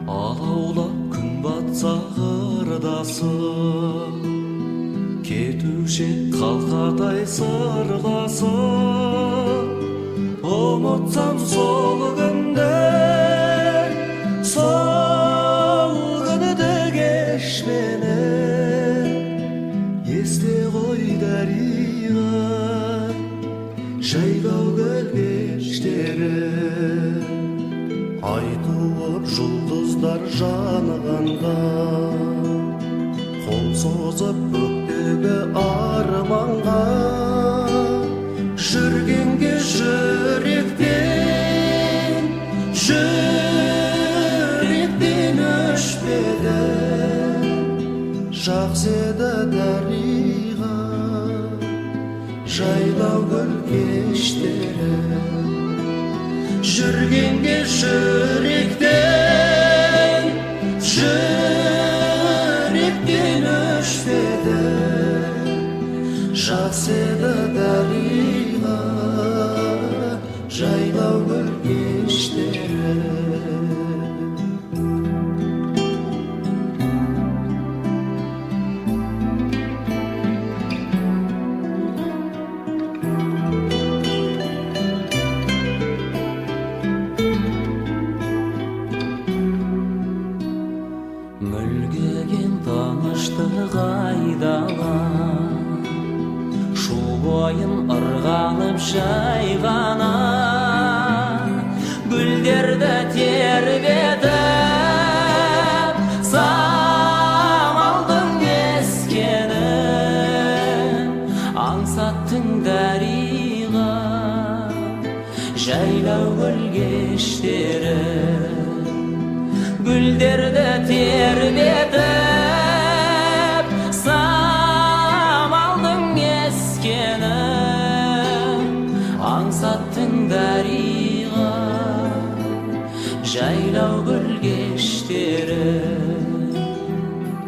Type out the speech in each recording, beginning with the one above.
Алаулап күн батса қырдасы, кетуші қалқадай сырласы. Ұмытсам сол күнді, сол күнді кешмені. Есте ғой дариға, жайлау көл кештері. Ай туып жұлдыздар жанығанда, қол созып көктегі арманға. Жүргенге жүректен өшпеді. Жақсы еді дариға, жайлау көл кештері. Жүргенге жүректен өшпеді. Жақсы еді дариға, жайлау көл кештері. Мүлгіген тыныштық айдала, шу бойын ырғалып жайғана. Гүлдерді тербетіп, самалдың ескені. Аңсаттың дариға, жайлау көл кештері. Гүлдерді тербетіп, самалдың ескені. Аңсаттың дариға, жайлау көл кештері.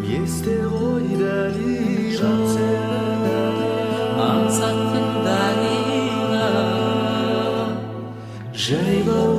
Есте ғой дариға, аңсаттың дариға, жайлау